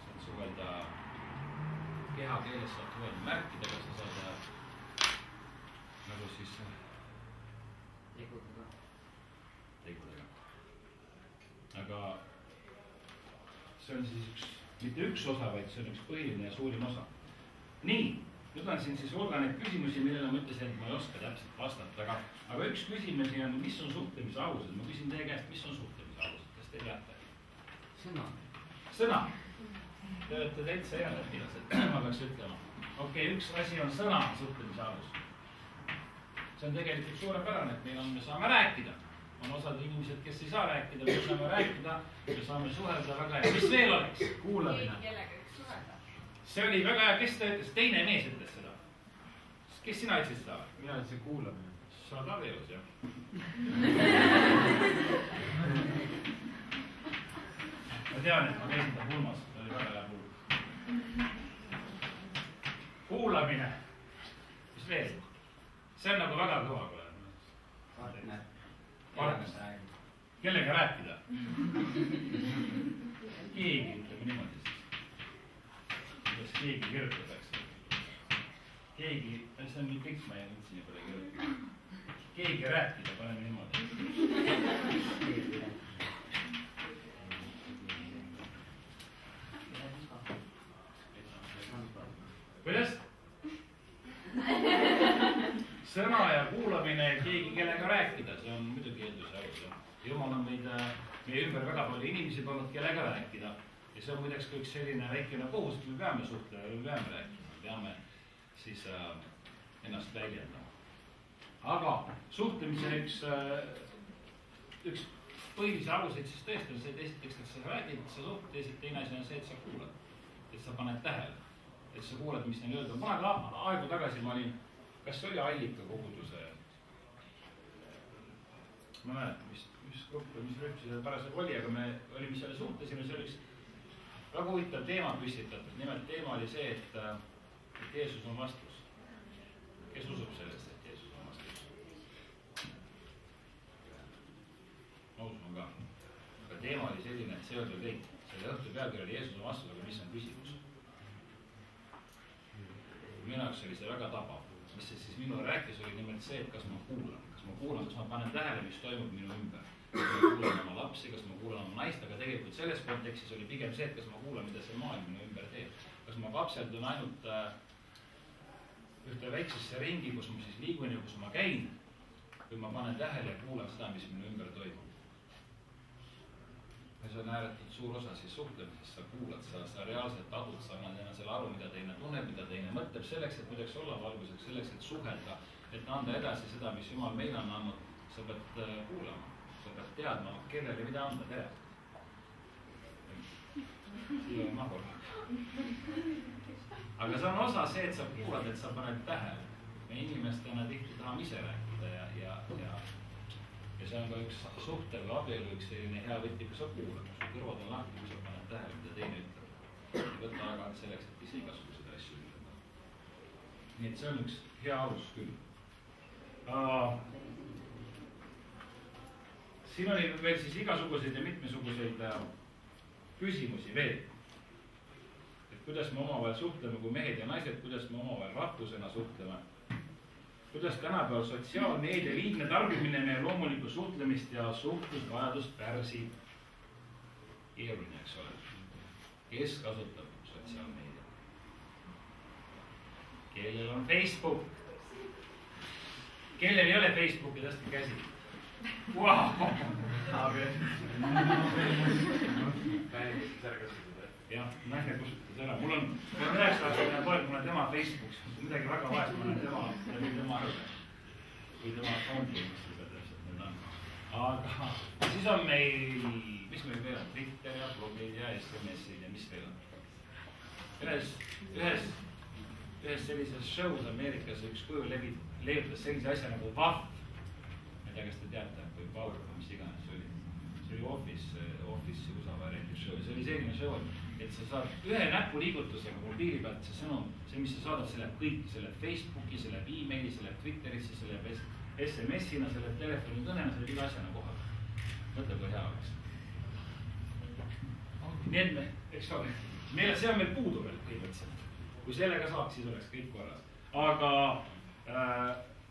Saad suhelda kehakeeles, saad suhelda märkidega, sa saad nagu siis tegudega. Aga see on siis mitte üks osa, vaid see on üks põhiline ja suurim osa. Nii, nüüd on siin siis hulga neid küsimusi, millele ma ütlesin, et ma ei oska täpselt vastata, aga üks küsimusi on, mis on suhtlemise alused? Ma küsin teie käest, mis on suhtlemise alused? Kas te teate? Sõna. Te olete täitsa järelepilased, ma peaks ütlema. Okei, üks asi on sõna suhtlemise alus. See on tegelikult suurepärane, et me saame rääkida. On osad inimesed, kes ei saa rääkida, me saame rääkida, me saame suhelda väga hea. Mis veel oleks? Kuulamine. Kellega üks suhelda. See oli väga hea, kes ta ütles? Teine mees ütles seda. Kes sina ütlesid seda? Mina ütlesin kuulamine. Sa oled abielus, jah? Ma tean, et ma käisin ta pulmas. See oli väga hea puhul. Kuulamine. Mis veel? See on nagu väga kõva kole. Kellega rääkida? Keegi, ütleme niimoodi siis. Kuidas keegi kirjutatakse? Keegi, see on nii pikk, ma ei üldse nii palju kirjutada. Keegi rääkida, paneme niimoodi. Kuidas? Sõna ja kuulamine ja keegi, kellega rääkida, see on muidugi eelduse alus. Jumal on meie ümber väga palju inimesi pannud, kellega rääkida. Ja see on muideks ka üks selline väikene kohus, et me peame suhtlema, me peame rääkima, me peame siis ennast väljendama. Aga suhtlemise üks põhilisi aluseid siis tõesti on see, et esiteks, et sa räägid, sa suhtled, teine asi on see, et sa kuulad. Et sa paned tähele, et sa kuulad, mis neil öelda. Kunagi aegu tagasi ma olin, kas see oli Allika koguduse, ma mäletan, mis grupp või mis rühm see parasjagu oli, aga me olime selle suhtlesime, see oli üks väga huvitav teema püstitatud. Nimelt teema oli see, et Jeesus on vastus. Kes usub sellest, et Jeesus on vastus? Ma usun ka. Aga teema oli selline, et see öelda kõik. Selle õhtu pealkiri oli Jeesus on vastus, aga mis on küsimus? Minu jaoks oli see väga tabav. Mis see siis minule rääkis, oli nimelt see, et kas ma kuulan, kas ma panen tähele, mis toimub minu ümber. Kas ma kuulan oma lapsi, kas ma kuulan oma naist, aga tegelikult selles kontekstis oli pigem see, et kas ma kuulan, mida see maailm minu ümber teeb. Kas ma kapseldun ainult ühte väiksesse ringi, kus ma siis liigun ja kus ma käin, või ma panen tähele ja kuulan seda, mis minu ümber toimub. Ja see on ääretult suur osa siis suhtlemisest, sa kuulad, sa reaalselt adud, sa annad ennasele aru, mida teine tunneb, mida teine mõtleb, selleks, et muideks olla valguseks, selleks, et suhelda, et anda edasi seda, mis Jumal meile on andnud, sa pead kuulama, sa pead teadma, kellele mida anda, tere. Siia on mahur. Aga see on osa see, et sa kuulad, et sa paned tähele. Me inimestena tihti tahame ise rääkida ja see on ka üks suhte või abielu, üks selline hea võti, kui sa kuulad. Su kõrvad on lahti, kui sa paned tähele, mida teine ütleb. Ei võta aega selleks, et ise igasuguseid asju ütlema. nii et see on üks hea alus küll. Siin oli veel siis igasuguseid ja mitmesuguseid küsimusi veel. Et kuidas me omavahel suhtleme kui mehed ja naised, kuidas me omavahel rahvusena suhtleme. Kuidas tänapäeval sotsiaalmeedia liigne tarbimine meie loomulikku suhtlemist ja suhtlusvajadust pärsib. Keeruline, eks ole. Kes kasutab sotsiaalmeedia? Kellel on Facebook? Kellel ei ole Facebooki, tõstke käsi. Wow. Jah, naine kustutas ära. Mul on 9-aastane poeg, mul on tema Facebooks. Midagi väga vaest, ma olen tema arve. Või tema fondi, mis seda täpselt nüüd on. Aga siis on meil, mis meil veel on? Twitter ja blogid ja SMS-id ja mis veel on? Ühes sellises show's Ameerikas üks kuju leiutas sellise asja nagu WAF. Ma ei tea, kas te teate, või Power, mis iganes see oli. See oli Office USA varianti show. See oli selline show, et sa saad ühe näpuliigutusega mobiili pealt see sõnum, see, mis sa saadad, see läheb kõik, see läheb Facebooki, see läheb emaili, see läheb Twitterisse, see läheb SMS-ina, see läheb telefonikõnena, see läheb iga asjana kohal. Mõtle, kui hea oleks. Nii et me, eks ole, see on meil puudu veel kõigepealt. Kui sellega saaks, siis oleks kõik korras. Aga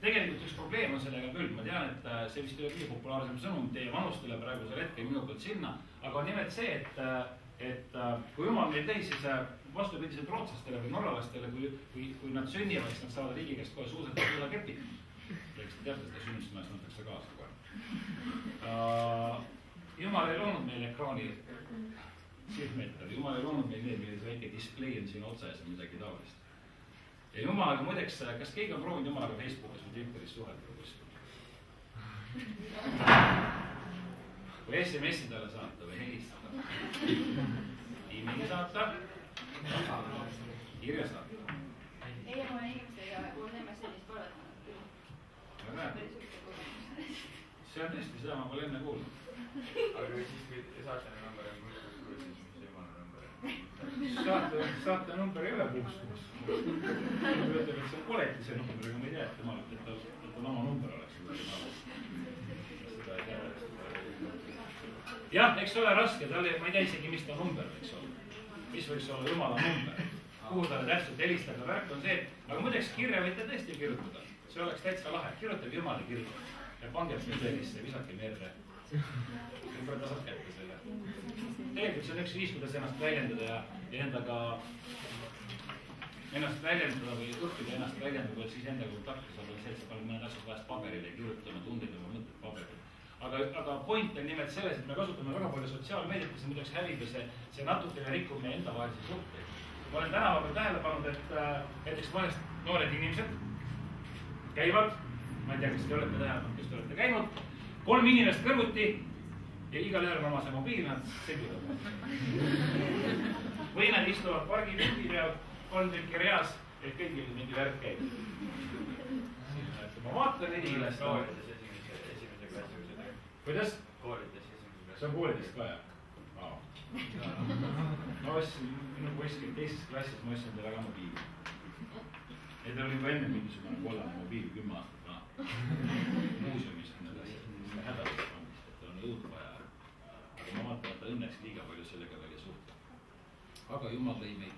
tegelikult üks probleem on sellega küll. Ma tean, et see vist ei ole kõige populaarsem sõnum teie vanustele praegusel hetkel minu poolt sinna. Aga on nimelt see, et kui jumal meil tõi, siis vastupidiselt rootslastele või norralastele, kui nad sünnivad, siis nad saavad riigi käest kohe suusakepid. Eks te teate, seda sünnistuna antakse kaasa kohe. Jumal ei loonud meil ekraani silmmeetali. Jumal ei loonud meil need, milles väike display on siin otsa ja see midagi taolist. Ja Jumalaga muideks, kas keegi on proovinud Jumalaga Facebookis või Twitteris suhelda kuskil? Või SMS-i talle saata või helistada? E-maili saata? Kirja saata? Ei, ma olen inimestega teeme sellist palvetanud küll. See on tõesti seda, ma pole enne kuulnud. Aga siis, kui saate number on kus, siis jumala number on? Saate number ei ole kus. Ütleb, et see on koletise number, aga ma ei tea, et tema ütleb, et tal oma number oleks. Seda ei tea. Jah, eks ole raske, ma ei tea isegi, mis ta number võiks olla. Mis võiks olla Jumala number? Kuhu talle täpselt helistada, värk on see, aga muideks kirja võite tõesti kirjutada. See oleks täitsa lahe. Kirjutage Jumala kirja ja pange medelisse, visake merre. Võib-olla ta saab kätte selle. Tegelikult see on üks viis, kuidas ennast väljendada ja endaga ennast väljendada või õppida ennast väljendada, siis endaga kontakti saab olla see, et sa paned mõned asjad vahest paberile ja kirjutame tunded oma mõtted paberile. Aga point on nimelt selles, et me kasutame väga palju sotsiaalmeediat ja see muideks hävib ja see natukene rikub meie enda vahelisi suhteid. Ma olen tänapäeval tähele pannud, et näiteks vahest noored inimesed käivad, ma ei tea, kas te olete tähele pannud, kes te olete käinud, 3 inimest kõrvuti ja igal ühel on oma see mobiil, nad segivad. Või nad istuvad pargipüki peal, 3 tükki reas, et kõigil mingi värk käib. Ma vaatan neid hiilest. Koolides esimese klassi. Kuidas? Koolides esimese klassi. See on koolidest ka, jah? Ma ostsin, minu poiskil teises klassis, ma ostsin talle ka mobiili. Need oli juba enne mingisugune kollane mobiil 10 aastat vana. Muuseumis on need asjad, mis me hädavist pandist, et tal on jõudu vaja. Aga ma vaatan, et ta õnneks liiga palju sellega veel ei suhte. Aga Jumal lõi meid,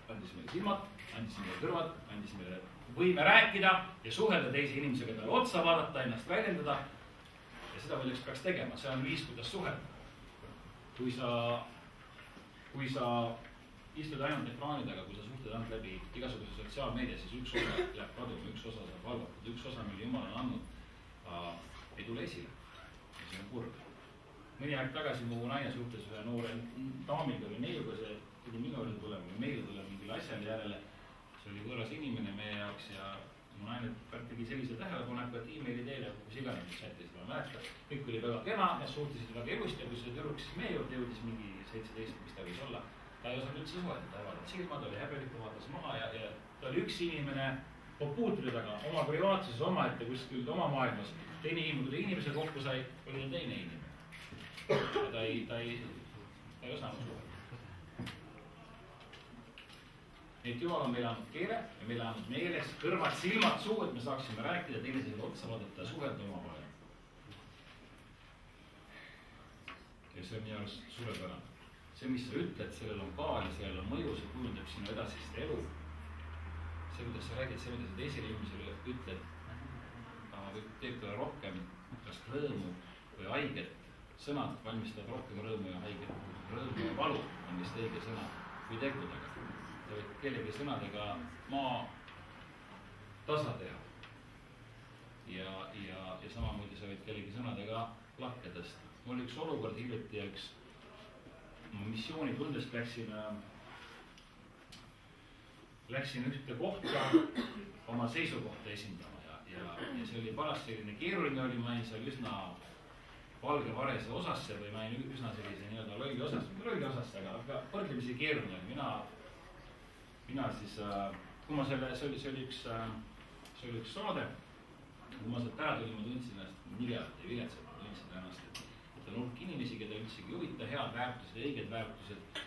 andis meile silmad, andis meile kõrvad, andis meile võime rääkida ja suhelda teise inimesega peale otsa vaadata, ennast väljendada. Ja seda muideks peaks tegema, see on viis, kuidas suhelda. Kui sa istud ainult ekraani taga, kui sa suhtled ainult läbi igasuguse sotsiaalmeedia, siis üks osa läheb kaduma, üks osa saab valvatud, üks osa, mille Jumal on andnud, ei tule esile. Ja see on kurb. Mõni aeg tagasi mu naine suhtles ühe noore daamiga või neiuga, see tuli minu juurde tulema või meile tulema mingile asjale järele. See oli võõras inimene meie jaoks ja mu naine tegi sellise tähelepaneku, et e-maili teile, kus iganes chatis, ma mäletan, kõik oli väga kena ja suhtlesid väga elust ja kui see tüdruk siis meie juurde jõudis mingi 17, mis ta võis olla, ta ei osanud üldse suhelda, ta vaadati silma, ta oli häbelik, ta vaatas maha ja ta oli üks inimene puutri taga, oma privaatsuses, omaette kuskil oma maailmas. Teine inimene, kui ta inimese kokku sai, oli ta teine inimene. Ja ta ei osanud suhelda. et Jumal on meile andnud keele ja meile andnud meeles kõrvad, silmad, suu, et me saaksime rääkida, teineteisele otsa vaadata ja suhelda omavahel. ja see on minu arust suurepärane. see, mis sa ütled, sellel on kaal ja sellel on mõju, see kujundab sinu edasist elu. see, kuidas sa räägid, see, mida sa teisele inimesele ütled, teeb talle rohkem kas rõõmu või haiget. sõnad valmistavad rohkem rõõmu ja haiget. rõõmu ja valu on vist õige sõna või tegudega. sa võid kellegi sõnadega maa tasa teha. ja samamoodi sa võid kellegi sõnadega lakke tõsta. mul üks olukord hiljuti ja üks missioonitundest läksin ühte kohta oma seisukohta esindama ja see oli paras selline keeruline oli, ma jäin seal üsna valgevarese osasse või ma jäin üsna sellise nii-öelda lolli osasse, aga võrdlemisi keeruline oli. mina siis, kui ma see oli üks saade, kui ma sealt ära tulin, ma tundsin ennast nigelt ja viletsalt, ma tundsin ennast, et on hulk inimesi, keda üldsegi ei huvita, head väärtused, õiged väärtused,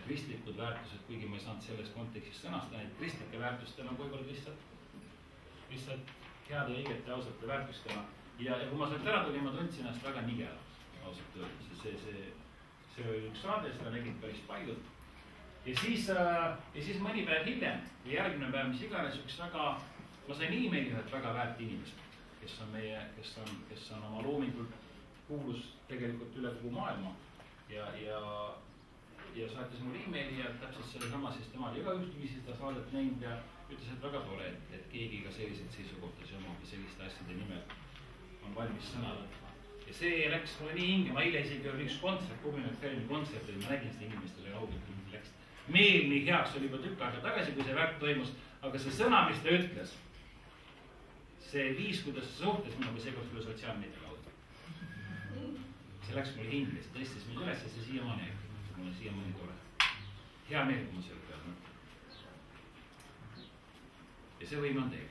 kristlikud väärtused, kuigi ma ei saanud selles kontekstis sõnastada, et kristlike väärtustena kuivõrd lihtsalt heade, õigete, ausate väärtustena. ja kui ma sealt ära tulin, ma tundsin ennast väga nigelalt, ausalt öeldes. see oli üks saade, seda nägid päris paljud. ja siis mõni päev hiljem või järgmine päev, mis iganes, ma sain emaili ühelt väga väärt inimest, kes on oma loomingult kuulus tegelikult üle kogu maailma ja saatis mulle emaili ja täpselt sellesama, siis tema oli ka ühtviisi seda saadet näinud ja ütles, et väga tore, et keegi ka selliseid seisukohtasid omab ja selliste asjade nimel on valmis sõna võtma. ja see läks mulle nii hinge, ma eile isegi oli üks kontsert, Kubimäe kontsert, ma nägin seda inimestele raudselt, läks meel nii heaks, oli juba tükk aega tagasi, kui see värk toimus, aga see sõna, mis ta ütles, see viis, kuidas ta suhtles minuga, seekord küll sotsiaalmeedia kaudu. see läks mulle hinge, see tõstis mind üles ja see siiamaani äkki, mul on siiamaani tore. hea meel, kui ma selle peale mõtlen. ja see võime on teil.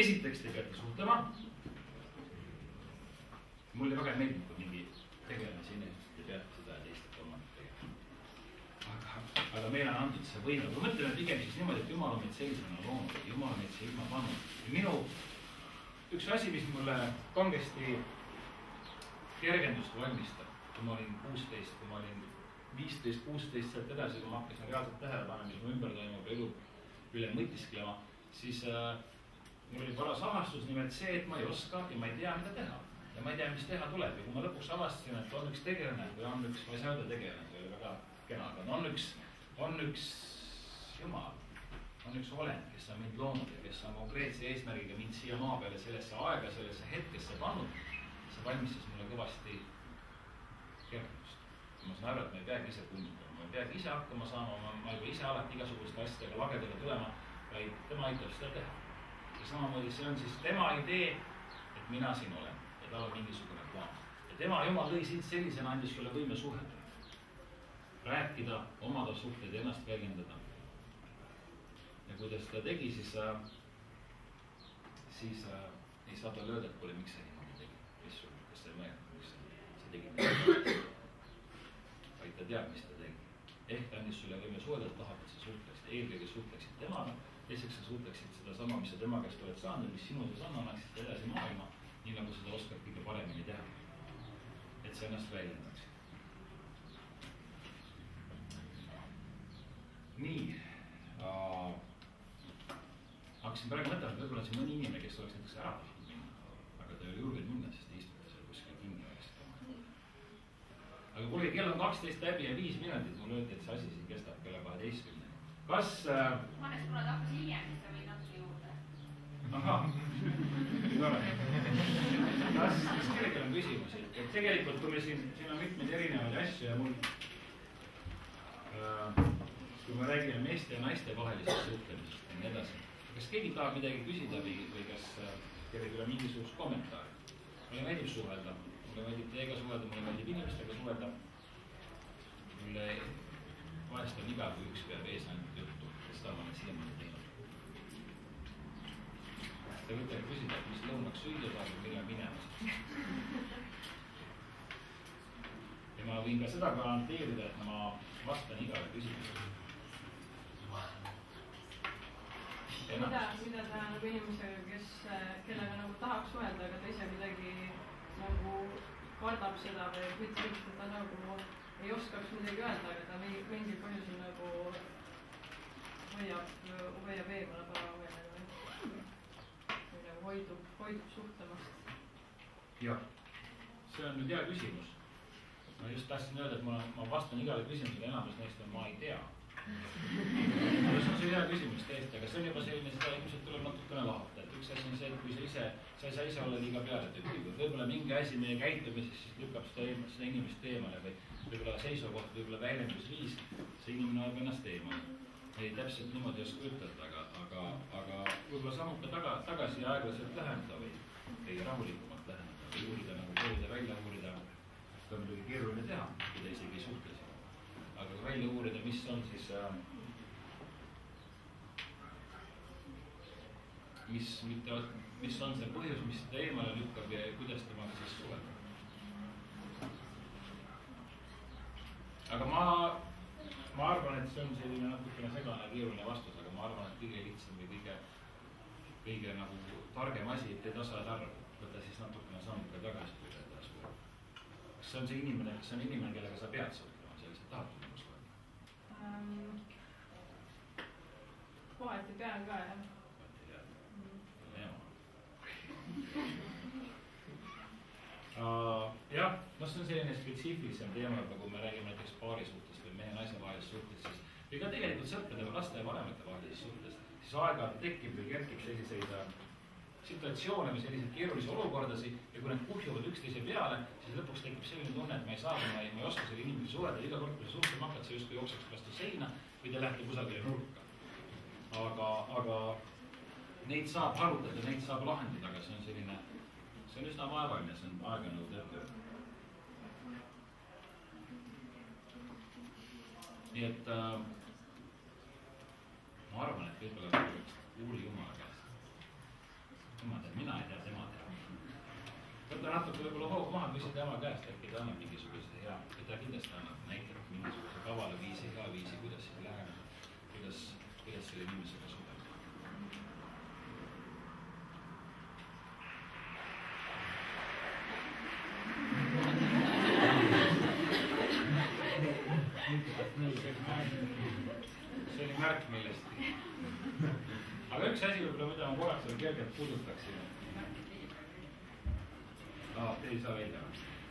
esiteks te peate suhtlema. mulle väga meeldib, kui mingi tegelane siin te peate seda ja teist kolmandat tegema. aga meile on antud see võime. kui mõtleme pigem siis niimoodi, et Jumal on meid sellisena loonud, Jumal on meid see ilma pannud. minu üks asi, mis mulle kangesti kergendust valmistab, kui ma olin 16, kui ma olin 15, 16 sealt edasi, kui ma hakkasin reaalselt tähele panema, mis mu ümber toimub elu üle mõtisklema, siis mul oli paras avastus nimelt see, et ma ei oska ja ma ei tea, mida teha. ja ma ei tea, mis teha tuleb ja kui ma lõpuks avastasin, et on üks tegelane või on üks, ma ei saa öelda tegelane, see oli väga kena, aga on üks Jumal, on üks olend, kes on mind loonud ja kes on konkreetse eesmärgiga mind siia maa peale, sellesse aega, sellesse hetkesse pannud, see valmistas mulle kõvasti kergendust. ma saan aru, et ma ei peagi ise kunnutama, ma ei peagi ise hakkama saama, ma ei pea ise alati igasuguste asjadega lagedale tulema, vaid tema aitab seda teha. ja samamoodi see on siis tema idee, et mina siin olen ja tal on mingisugune plaan. ja tema, Jumal lõi sind sellisena, andis sulle võime suhelda, rääkida, omada suhteid, ennast väljendada. ja kui ta seda tegi, siis ei saa talle öelda, et kuule, miks sa niimoodi tegid, kas sa ei mõelnud, miks sa tegid. vaid ta teab, mis ta tegi. ehk ta andis sulle võime suhelda, tahab, et sa suhtleksid, eelkõige suhtleksid temaga, teiseks sa suhtleksid sedasama, mis sa tema käest oled saanud, mis sinu sees on, annaksid edasi maailma, nii nagu seda oskab kõige paremini teha. et sa ennast väljendaksid. nii. hakkasin praegu mõtlema, et võib-olla on siin mõni inimene, kes oleks näiteks ära tahtnud minna, aga ta ei ole julgenud minna, sest te istute seal kuskil kinni vahest. aga kuulge, kell on 12 läbi ja 5 minutit, mulle öeldi, et see asi siin kestab kella 12. Kas... Hannes, kuna ta hakkas hiljem, siis ta võin natuke juurde. ahah, kas kellelgi on küsimusi? et tegelikult, kui me siin on mitmeid erinevaid asju ja mul kui me räägime meeste ja naiste vahelisest suhtlemisest ja nii edasi, kas keegi tahab midagi küsida või kas kellelgi on mingisugust kommentaari? Mulle meeldib suhelda, mulle meeldib teiega suhelda, mulle meeldib inimestega suhelda. Mulle vahest on iga, kui üks peab ees ainult juttu, sest ta ma olen siiamaani teinud. Te võite küsida, et mis lõunaks süüa saab ja millal minema. Ja ma võin ka seda garanteerida, et ma vastan igale küsimusele. mida teha nagu inimesega, kellega nagu tahaks suhelda, aga ta ise kuidagi nagu kardab seda või mitte, et ta nagu ei oskaks midagi öelda, aga ta mingil põhjusel nagu hoiab eemale paraohjale või nagu hoidub suhtlemast. Jah, see on nüüd hea küsimus. Ma just tahtsin öelda, et ma vastan igale küsimusele, enamus neist on ma ei tea. See on hea küsimus tõesti, aga see on juba selline, seda ilmselt tuleb natukene lahata. Et üks asi on see, et kui sa ei saa ise olla liiga pealetükkiv. Võib-olla mingi asi meie käitumises siis lükkab seda inimest eemale või võib-olla seisukoht, võib-olla väljendusviis, see inimene ajab ennast eemale. Ei täpselt niimoodi ei oska ütelda, aga võib-olla sammub ka tagasi ja aeglaselt läheneda või rahulikumalt läheneda või uurida nagu proovida välja uurida. Seda on muidugi keeruline teha, kui ta isegi ei suhtle siin. Aga välja uurida, mis on siis, mis on see põhjus, mis seda eemale lükkab ja kuidas temaga siis suhelda. Aga ma arvan, et see on selline natukene segane ja keeruline vastus, aga ma arvan, et kõige lihtsam või kõige nagu targem asi, et ei tasa tarv, võtta siis natukene sammuga tagasi püüda suhelda. Kas see on see inimene, kellega sa pead suhtlema, selliselt tahad temaga suhelda? Kohati pean ka, jah. Jah, no see on selline spetsiifilisem teema, kui me räägime näiteks paari suhtest või mehe-naise vahelisest suhtest, siis või ka tegelikult sõprade või laste ja vanemate vahelisest suhtest, siis aeg-ajalt tekib või kerkib selliseid situatsioone või selliseid keerulisi olukordasid ja kui need kuhjuvad üksteise peale, siis lõpuks tekib selline tunne, et ma ei saa, ma ei oska selle inimesega suhelda, iga kord, kui sa suhtlema hakkad, sa justkui jookseks vastu seina või te lähete kusagile nurka. Aga neid saab harutada, neid saab lahendada, aga see on üsna vaevaline, see on aeganõudev töö. Nii et ma arvan, et võib-olla uuri Jumala käest. Tema teab, mina ei tea, tema teab. Võta natuke võib-olla hoogu maha, küsi tema käest, äkki ta annab mingisuguse hea, või ta kindlasti annab näitab mingisuguse kavale viisi, kuidas siis läheneda, kuidas selle inimesega suhelda. See oli märk millestki. Aga üks asi võib-olla, mida ma korraks veel kergelt puudutaksin. Ei saa välja.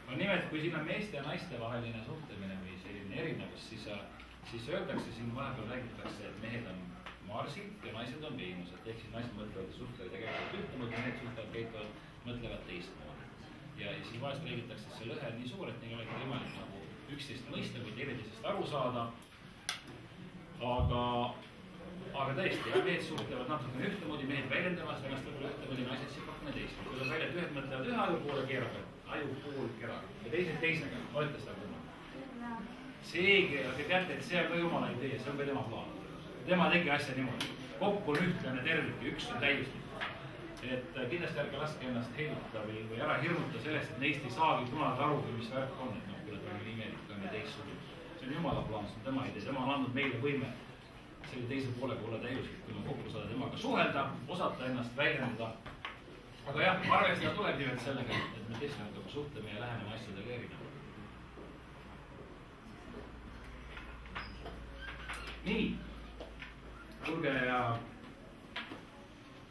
On nimelt, kui siin on meeste ja naiste vaheline suhtlemine või selline erinevus, siis öeldakse siin vahepeal räägitakse, et mehed on Marsid ja naised on Veenused. Ehk siis naised mõtlevad ja suhtlevad tegelikult ühtemoodi, mehed suhtlevad, käituvad, mõtlevad teistmoodi. Ja siis vahest räägitakse, et see lõhe on nii suur, et neil olegi võimalik nagu üksteist mõista või teineteisest aru saada. Aga tõesti, mehed suhtlevad natukene ühtemoodi, mehed väljendavad ennast võib-olla ühtemoodi, naised siis natukene teistmoodi. Tuleb välja, et ühed mõtlevad ühe ajupoole keeraga, ajupool keraga ja teised teisega. Ma ütlen seda kumma. Seegi, te teate, et see on ka Jumala idee, see on ka tema plaan. Tema tegi asja niimoodi. Kokku on ühtlane tervik ja üks on täiuslik. Et kindlasti ärge laske ennast heidutada või ära hirmuta sellest, et neist ei saagi kunagi aru, mis värk on, et noh, kui nad on imelik on ja teistsugune. See on Jumala plaan, see on tema idee, tema on andnud meile võime selle teise poolega olla täiuslik, kui me kokku saada temaga suhelda, osata ennast väljendada. Aga jah, arvestada tuleb nimelt sellega, et me teistega suhtleme ja läheneme asjadele erinevalt. Nii, tulge ja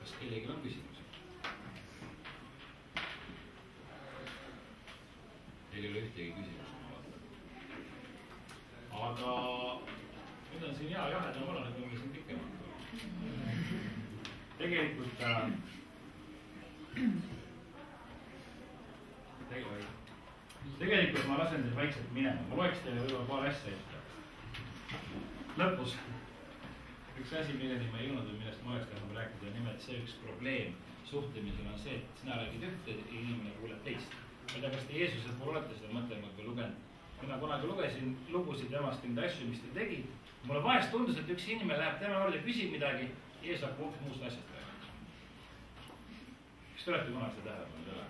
kas kellelgi on küsimusi? Teil ei ole ühtegi küsimust, ma vaatan. Aga nüüd on siin hea jahedam olla, et me siin pikemalt. Tegelikult ma lasen teid vaikselt minema. Ma loeks teile võib-olla paar asja ette. Lõpus üks asi, milleni ma ei jõudnud või millest ma oleks tahtnud rääkida, nimelt see üks probleem suhtlemisel on see, et sina räägid ühte ja inimene kuuleb teist. Ma ei tea, kas te Jeesuselt mul olete seda mõtlenud või lugenud. Mina kunagi lugesin lugusid temast neid asju, mis ta tegi. Mulle vahest tundus, et üks inimene läheb tema juurde ja küsib midagi, Jeesus hakkab hoopis muust asjast rääkima. Kas te olete kunagi seda tähelepanu üle?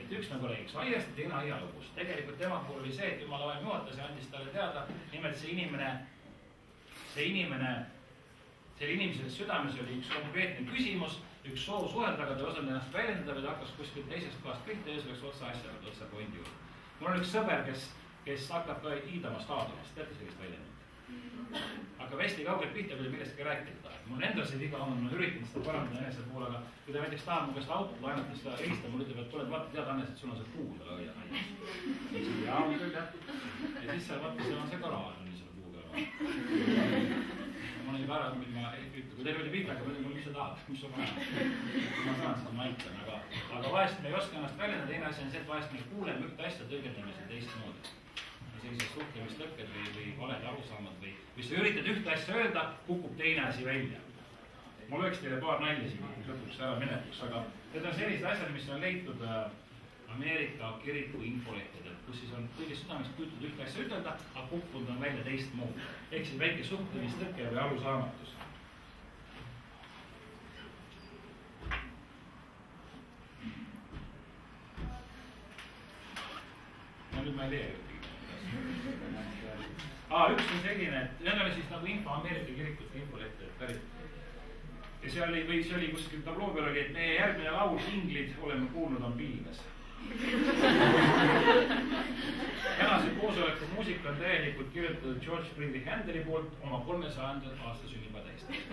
Et üks nagu räägiks aiast ja teine aialugust. Tegelikult tema puhul oli see, et Jumala vaim juhatas ja andis talle teada, nimelt see inimene selle inimese südames oli üks konkreetne küsimus, üks soov suhelda, aga ta ei osanud ennast väljendada või ta hakkas kuskilt teisest kohast pihta ja siis läks otsa asjale, otsa pointi juurde. Mul on üks sõber, kes hakkab ka hiidama staadionist, teate sellist väljendit? Aga hästi kaugelt pihta, kui millestki rääkida tahab. Mul endal see viga on, ma üritan seda parandada enese poole, aga kui ta näiteks tahab mu käest autot laenata, siis ta helistab, mul ütleb, et tuled vaata, tead Hannes, et sul on see puu talle õia aias. Jaa, on küll jah. Ja siis seal vaata, seal on see garaaž on seal puu kõrval. Ma olen juba ära, kui ma ei ütle, kui teil oli pihta, aga ma ütlen, mis sa tahad, mis sul vaja. Ma saan, siis ma aitan, aga vahest me ei oska ennast väljendada, teine asi on see, et vahest me kuuleme ühte asja, tõlgendame seda teistmoodi. Sellised suhtlemistõkked või valed arusaamad või sa üritad ühte asja öelda, kukub teine asi välja. Ma lööks teile paar nalja siin lõpuks ära menetuks, aga need on sellised asjad, mis on leitud Ameerika kiriku infolehtedel, kus siis on kõige südamest püütud ühte asja ütelda, aga kukkunud on välja teistmoodi. Ehk siis väike suhtlemistõkke või arusaamatus. No nüüd ma ei tea ühtegi. Üks on selline, et need oli siis nagu info Ameerika kirikute infolehte pärit. Ja see oli kuskil tabloo peal oli, et meie järgmine laul inglid oleme kuulnud on pilves. Tänase koosoleku muusika on täielikult kirjutatud George Friedrich Händeli poolt oma 300. aasta sünnipäeva tähistamiseks.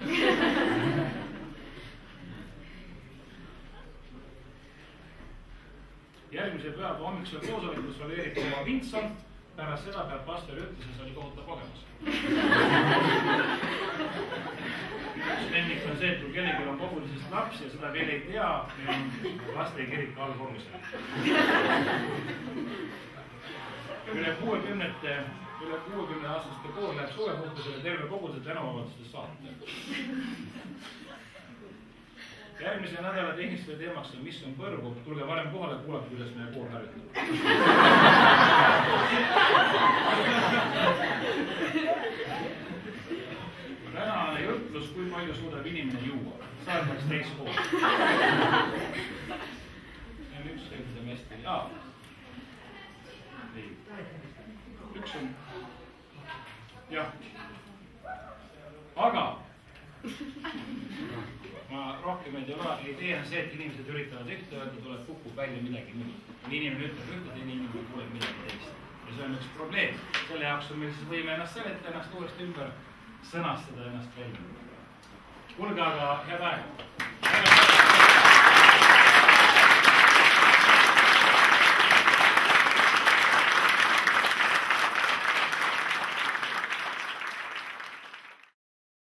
Järgmise päeva hommikusel koosolekus oli Erik Oma Vincent. Pärast seda peab pastori ütles, et see oli kohutav kogemus. Üks lemmik on see, et kui kellelgi on kogulisest laps ja seda veel ei tea, laste kirik allkorrusel. Üle 60-aastaste kool läheb suvepuhkusele terve koguduse tänavavabadustest saata. Järgmise nädala tehniliste teemaks on, mis on põrgu. Tulge varem kohale, kuulake, kuidas meie kool harjutab. Tänane jutlus, kui palju suudab inimene juua. Saadaks teist kool. See on üks selline hästi. Üks on. Jah. Aga ma rohkem ei tea see, et inimesed üritavad ühte öelda, tuleb kukub välja midagi muud. Inimene ütleb ühte, teine inimene kuuleb midagi teist. Ja see on üks probleem. Selle jaoks on meil siis võime ennast seletada, ennast uuesti ümber sõnastada, ennast välja. Kuulge, aga head aega.